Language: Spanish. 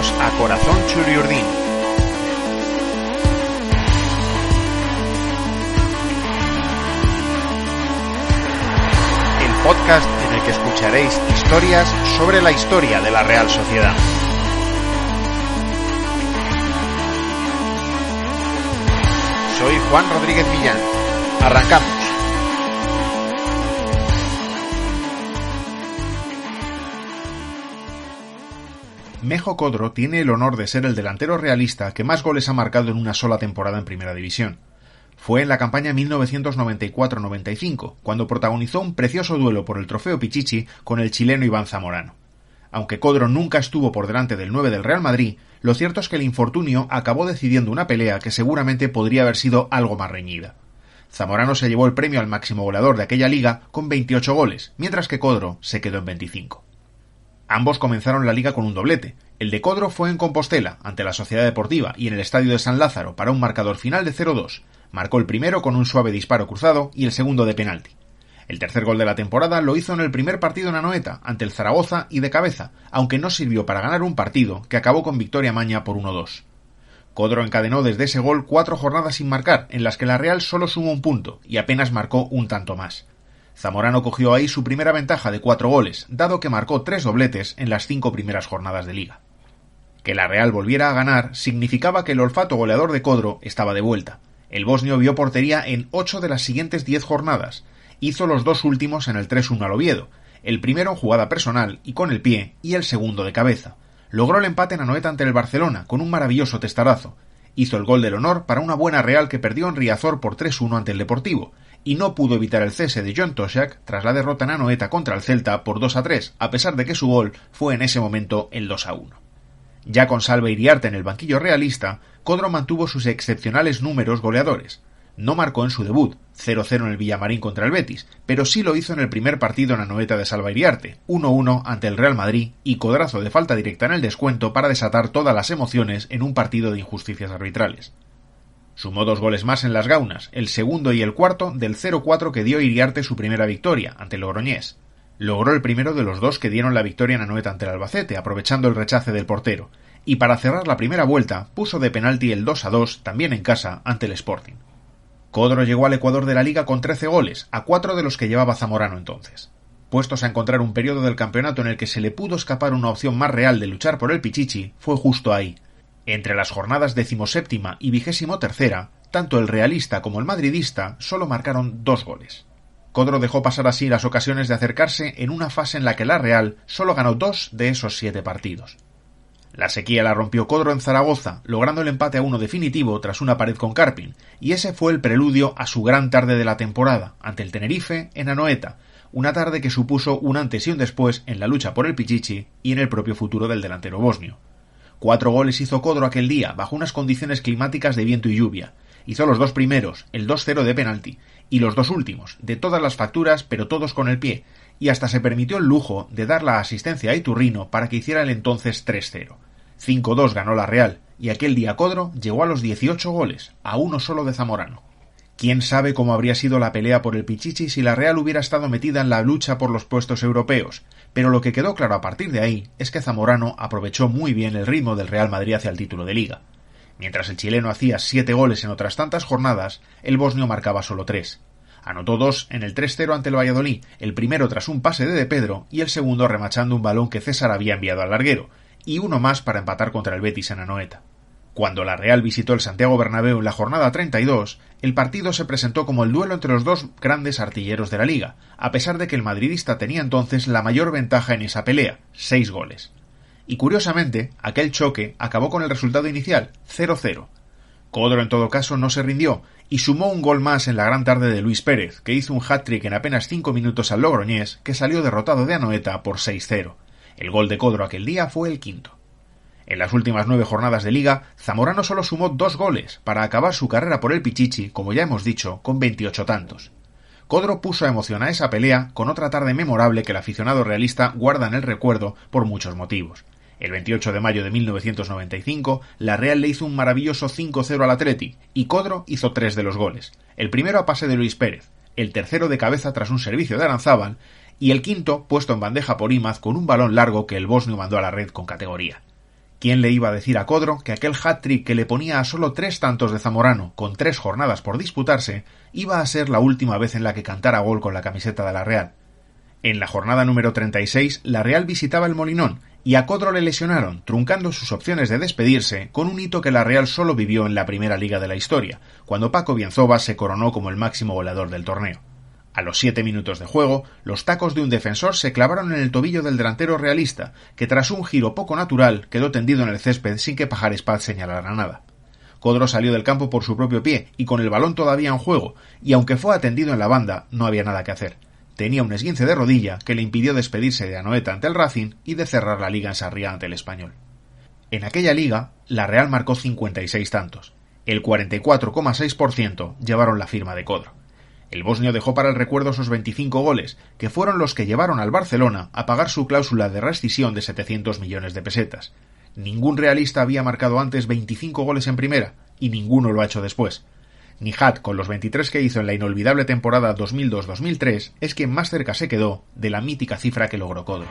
Bienvenidos a Corazón Churiurdin. El podcast en el que escucharéis historias sobre la historia de la Real Sociedad. Soy Juan Rodríguez Millán. Arrancamos. Mejo Codro tiene el honor de ser el delantero realista que más goles ha marcado en una sola temporada en Primera División. Fue en la campaña 1994-95, cuando protagonizó un precioso duelo por el trofeo Pichichi con el chileno Iván Zamorano. Aunque Codro nunca estuvo por delante del 9 del Real Madrid, lo cierto es que el infortunio acabó decidiendo una pelea que seguramente podría haber sido algo más reñida. Zamorano se llevó el premio al máximo goleador de aquella liga con 28 goles, mientras que Codro se quedó en 25. Ambos comenzaron la liga con un doblete. El de Codro fue en Compostela, ante la Sociedad Deportiva, y en el Estadio de San Lázaro para un marcador final de 0-2. Marcó el primero con un suave disparo cruzado y el segundo de penalti. El tercer gol de la temporada lo hizo en el primer partido en Anoeta, ante el Zaragoza y de cabeza, aunque no sirvió para ganar un partido que acabó con victoria maña por 1-2. Codro encadenó desde ese gol 4 jornadas sin marcar, en las que la Real solo sumó un punto y apenas marcó un tanto más. Zamorano cogió ahí su primera ventaja de 4 goles, dado que marcó 3 dobletes en las 5 primeras jornadas de liga. Que la Real volviera a ganar significaba que el olfato goleador de Codro estaba de vuelta. El bosnio vio portería en 8 de las siguientes 10 jornadas. Hizo los 2 últimos en el 3-1 al Oviedo, el primero en jugada personal y con el pie, y el segundo de cabeza. Logró el empate en Anoeta ante el Barcelona con un maravilloso testarazo. Hizo el gol del honor para una buena Real que perdió en Riazor por 3-1 ante el Deportivo, y no pudo evitar el cese de John Toshack tras la derrota en Anoeta contra el Celta por 2-3, a pesar de que su gol fue en ese momento el 2-1. Ya con Salva Iriarte en el banquillo realista, Codro mantuvo sus excepcionales números goleadores. No marcó en su debut, 0-0 en el Villamarín contra el Betis, pero sí lo hizo en el primer partido en Anoeta de Salva Iriarte, 1-1 ante el Real Madrid y codazo de falta directa en el descuento para desatar todas las emociones en un partido de injusticias arbitrales. Sumó 2 goles más en las Gaunas, el segundo y el cuarto del 0-4 que dio Iriarte su primera victoria ante el Logroñés. Logró el primero de los 2 que dieron la victoria en Anoeta ante el Albacete, aprovechando el rechace del portero, y para cerrar la primera vuelta puso de penalti el 2-2 también en casa ante el Sporting. Codro llegó al Ecuador de la Liga con 13 goles, a 4 de los que llevaba Zamorano entonces. Puestos a encontrar un periodo del campeonato en el que se le pudo escapar una opción más real de luchar por el Pichichi, fue justo ahí. Entre las jornadas 17ª y 23ª, tanto el realista como el madridista solo marcaron 2 goles. Codro dejó pasar así las ocasiones de acercarse en una fase en la que la Real solo ganó 2 de esos 7 partidos. La sequía la rompió Codro en Zaragoza, logrando el empate a 1 definitivo tras una pared con Carpin, y ese fue el preludio a su gran tarde de la temporada, ante el Tenerife en Anoeta, una tarde que supuso un antes y un después en la lucha por el Pichichi y en el propio futuro del delantero bosnio. 4 goles hizo Codro aquel día, bajo unas condiciones climáticas de viento y lluvia. Hizo los 2 primeros, el 2-0 de penalti, y los 2 últimos, de todas las facturas, pero todos con el pie, y hasta se permitió el lujo de dar la asistencia a Iturrino para que hiciera el entonces 3-0. 5-2 ganó la Real, y aquel día Codro llegó a los 18 goles, a 1 solo de Zamorano. ¿Quién sabe cómo habría sido la pelea por el Pichichi si la Real hubiera estado metida en la lucha por los puestos europeos? Pero lo que quedó claro a partir de ahí es que Zamorano aprovechó muy bien el ritmo del Real Madrid hacia el título de Liga. Mientras el chileno hacía 7 goles en otras tantas jornadas, el bosnio marcaba solo 3. Anotó 2 en el 3-0 ante el Valladolid, el primero tras un pase de Pedro y el segundo remachando un balón que César había enviado al larguero, y uno más para empatar contra el Betis en Anoeta. Cuando la Real visitó el Santiago Bernabéu en la jornada 32, el partido se presentó como el duelo entre los 2 grandes artilleros de la Liga, a pesar de que el madridista tenía entonces la mayor ventaja en esa pelea, 6 goles. Y curiosamente, aquel choque acabó con el resultado inicial, 0-0. Codro en todo caso no se rindió, y sumó un gol más en la gran tarde de Luis Pérez, que hizo un hat-trick en apenas 5 minutos al Logroñés, que salió derrotado de Anoeta por 6-0. El gol de Codro aquel día fue el quinto. En las últimas 9 jornadas de Liga, Zamorano solo sumó 2 goles para acabar su carrera por el Pichichi, como ya hemos dicho, con 28 tantos. Codro puso emoción a esa pelea con otra tarde memorable que el aficionado realista guarda en el recuerdo por muchos motivos. El 28 de mayo de 1995, la Real le hizo un maravilloso 5-0 al Athletic y Codro hizo 3 de los goles. El primero a pase de Luis Pérez, el tercero de cabeza tras un servicio de Aranzábal y el quinto puesto en bandeja por Imaz con un balón largo que el bosnio mandó a la red con categoría. ¿Quién le iba a decir a Codro que aquel hat-trick que le ponía a solo 3 tantos de Zamorano, con 3 jornadas por disputarse, iba a ser la última vez en la que cantara gol con la camiseta de la Real? En la jornada número 36, la Real visitaba el Molinón, y a Codro le lesionaron, truncando sus opciones de despedirse con un hito que la Real solo vivió en la primera liga de la historia, cuando Paco Bienzobas se coronó como el máximo goleador del torneo. A los 7 minutos de juego, los tacos de un defensor se clavaron en el tobillo del delantero realista, que tras un giro poco natural quedó tendido en el césped sin que Pajares Paz señalara nada. Codro salió del campo por su propio pie y con el balón todavía en juego, y aunque fue atendido en la banda, no había nada que hacer. Tenía un esguince de rodilla que le impidió despedirse de Anoeta ante el Racing y de cerrar la liga en Sarriá ante el Español. En aquella liga, la Real marcó 56 tantos. El 44,6% llevaron la firma de Codro. El bosnio dejó para el recuerdo esos 25 goles, que fueron los que llevaron al Barcelona a pagar su cláusula de rescisión de 700 millones de pesetas. Ningún realista había marcado antes 25 goles en primera, y ninguno lo ha hecho después. Nijat, con los 23 que hizo en la inolvidable temporada 2002-2003, es quien más cerca se quedó de la mítica cifra que logró Codro.